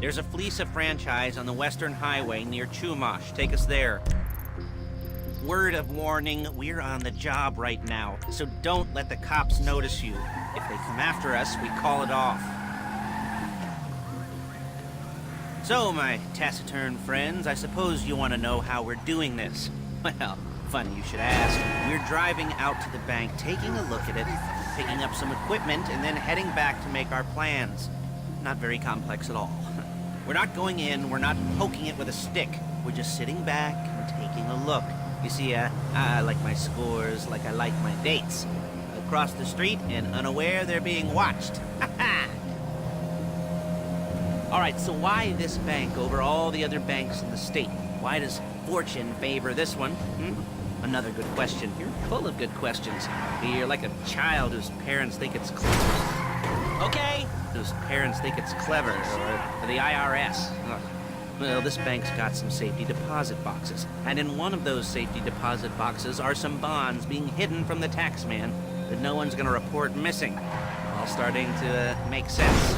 There's a fleeca franchise on the Western Highway near Chumash. Take us there. Word of warning, we're on the job right now, so don't let the cops notice you. If they come after us, we call it off. So, my taciturn friends, I suppose you want to know how we're doing this. Well, funny you should ask. We're driving out to the bank, taking a look at it, picking up some equipment, and then heading back to make our plans. Not very complex at all. We're not going in, we're not poking it with a stick. We're just sitting back and taking a look. You see, I like my scores like I like my dates. Across the street and unaware they're being watched. All right, so why this bank over all the other banks in the state? Why does fortune favor this one? Another good question. You're full of good questions. You're like a child whose parents think it's clever. Okay? Whose parents think it's clever, or the IRS. Ugh. Well, this bank's got some safety deposit boxes. And in one of those safety deposit boxes are some bonds being hidden from the tax man that no one's gonna report missing. All starting to make sense.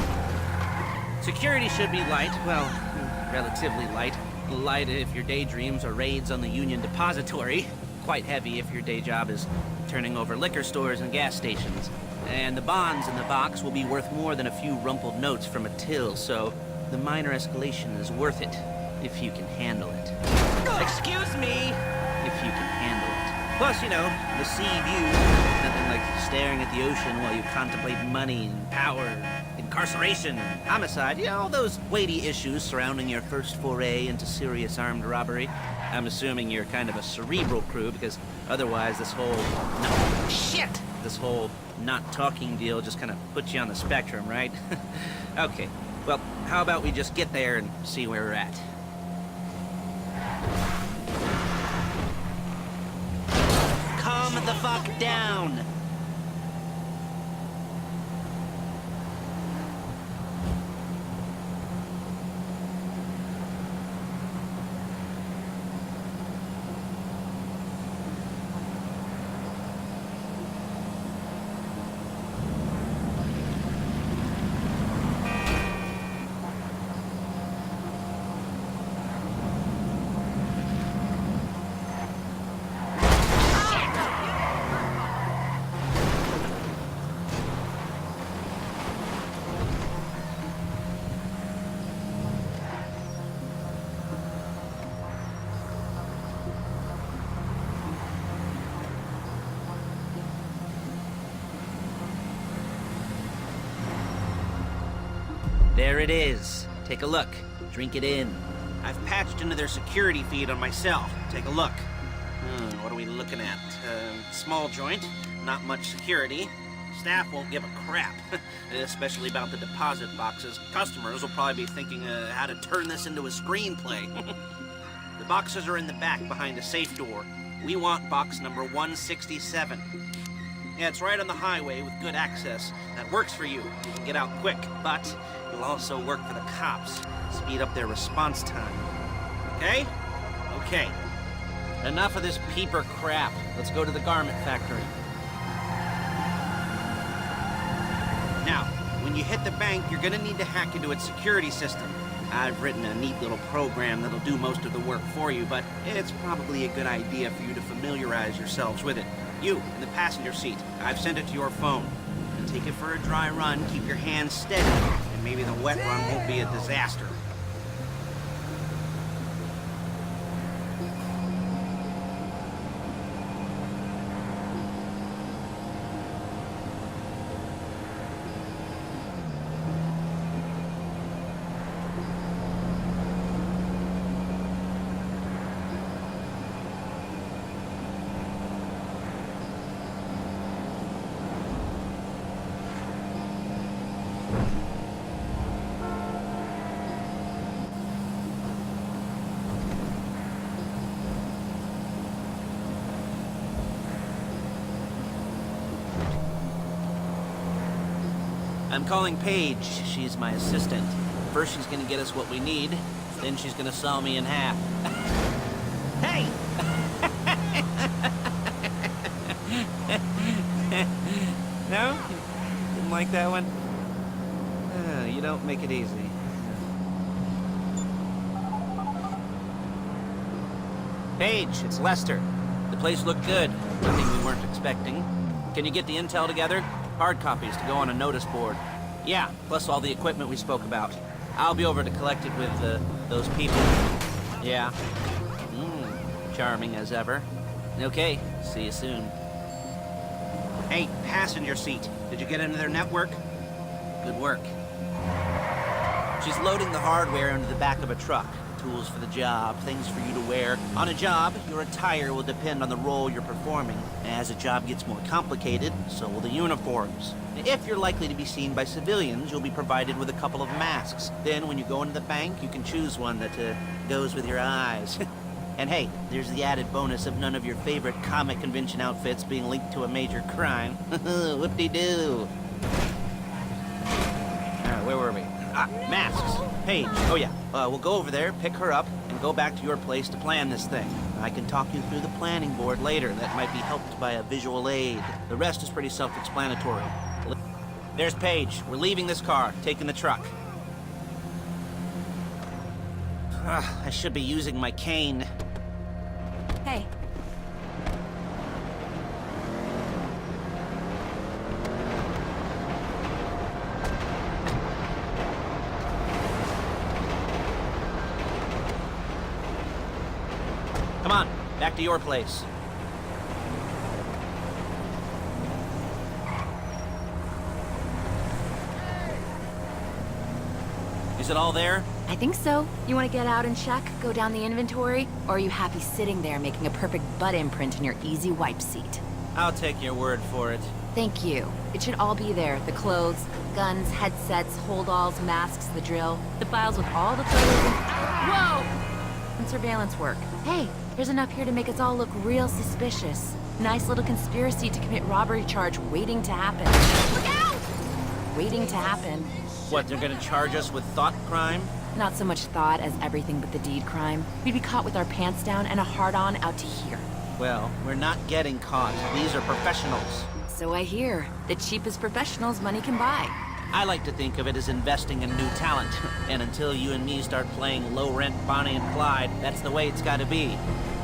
Security should be light, well, relatively light. Light if your daydreams are raids on the Union Depository. Quite heavy if your day job is turning over liquor stores and gas stations. And the bonds in the box will be worth more than a few rumpled notes from a till, so the minor escalation is worth it, if you can handle it. Excuse me! If you can handle it. Plus, you know, the sea view, nothing like staring at the ocean while you contemplate money and power, incarceration, homicide, you know, all those weighty issues surrounding your first foray into serious armed robbery. I'm assuming you're kind of a cerebral crew, because otherwise this whole... No, shit! This whole not talking deal just kind of puts you on the spectrum, right? Okay, well, how about we just get there and see where we're at? Calm the fuck down! There it is. Take a look. Drink it in. I've patched into their security feed on myself. Take a look. What are we looking at? Small joint, not much security. Staff won't give a crap, especially about the deposit boxes. Customers will probably be thinking how to turn this into a screenplay. The boxes are in the back behind a safe door. We want box number 167. Yeah, it's right on the highway with good access. That works for you. You can get out quick, but it'll also work for the cops. Speed up their response time. Okay? Okay. Enough of this peeper crap. Let's go to the garment factory. Now, when you hit the bank, you're gonna need to hack into its security system. I've written a neat little program that'll do most of the work for you, but it's probably a good idea for you to familiarize yourselves with it. You, in the passenger seat, I've sent it to your phone. And take it for a dry run, keep your hands steady, and maybe the wet run won't be a disaster. I'm calling Paige. She's my assistant. First she's gonna get us what we need, then she's gonna saw me in half. Hey! No? Didn't like that one? You don't make it easy. Paige, it's Lester. The place looked good. Nothing we weren't expecting. Can you get the intel together? Hard copies to go on a notice board. Yeah, plus all the equipment we spoke about. I'll be over to collect it with, those people. Yeah. Charming as ever. Okay, see you soon. Hey, passenger seat. Did you get into their network? Good work. She's loading the hardware into the back of a truck. Tools for the job, things for you to wear. On a job, your attire will depend on the role you're performing. As the job gets more complicated, so will the uniforms. If you're likely to be seen by civilians, you'll be provided with a couple of masks. Then, when you go into the bank, you can choose one that goes with your eyes. And hey, there's the added bonus of none of your favorite comic convention outfits being linked to a major crime. Whoop-de-doo. Where were we? Masks. Paige. Oh yeah. We'll go over there, pick her up, and go back to your place to plan this thing. I can talk you through the planning board later. That might be helped by a visual aid. The rest is pretty self-explanatory. There's Paige. We're leaving this car, taking the truck. I should be using my cane. Hey. Come on, back to your place. Is it all there? I think so. You want to get out and check, go down the inventory? Or are you happy sitting there making a perfect butt imprint in your easy wipe seat? I'll take your word for it. Thank you. It should all be there. The clothes, guns, headsets, holdalls, masks, the drill. The files with all the photos and... Whoa! And surveillance work. Hey, there's enough here to make us all look real suspicious. Nice little conspiracy to commit robbery charge waiting to happen. Look out! Waiting to happen. What, they're gonna charge us with thought crime? Not so much thought as everything but the deed crime. We'd be caught with our pants down and a hard-on out to here. Well, we're not getting caught. These are professionals. So I hear. The cheapest professionals money can buy. I like to think of it as investing in new talent. And until you and me start playing low-rent Bonnie and Clyde, that's the way it's gotta be.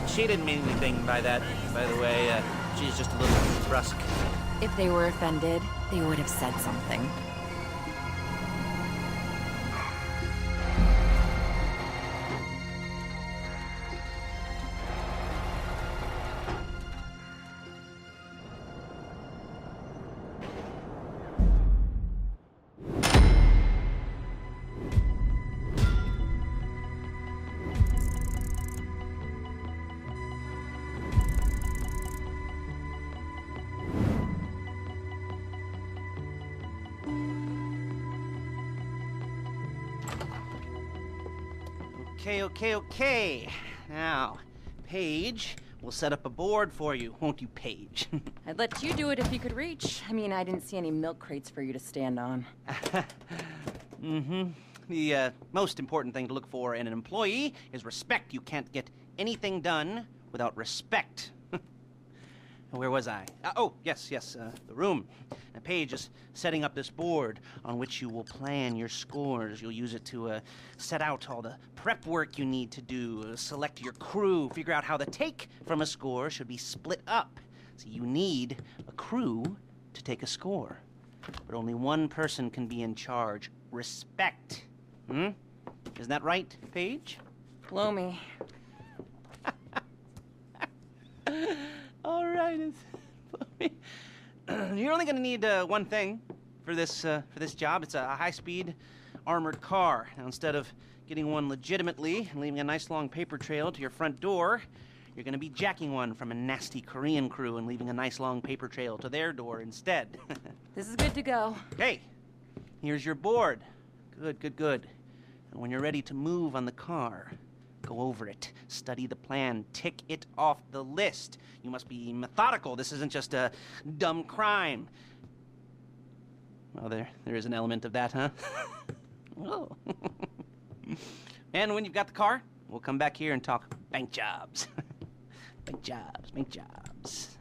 She didn't mean anything by that, by the way. She's just a little brusque. If they were offended, they would have said something. Okay. Now, Paige, we'll set up a board for you, won't you, Paige? I'd let you do it if you could reach. I mean, I didn't see any milk crates for you to stand on. The most important thing to look for in an employee is respect. You can't get anything done without respect. Where was I? Yes, the room. Now, Paige is setting up this board on which you will plan your scores. You'll use it to set out all the prep work you need to do, select your crew, figure out how the take from a score should be split up. So you need a crew to take a score. But only one person can be in charge. Respect. Isn't that right, Paige? Blow me. All right, you're only gonna need one thing for this job. It's a high-speed armored car. Now, instead of getting one legitimately and leaving a nice long paper trail to your front door, you're gonna be jacking one from a nasty Korean crew and leaving a nice long paper trail to their door instead. This is good to go. Hey, here's your board. Good. And when you're ready to move on the car, go over it, study the plan, tick it off the list. You must be methodical. This isn't just a dumb crime. Well, there is an element of that, huh? Oh. And when you've got the car, we'll come back here and talk bank jobs. Bank jobs.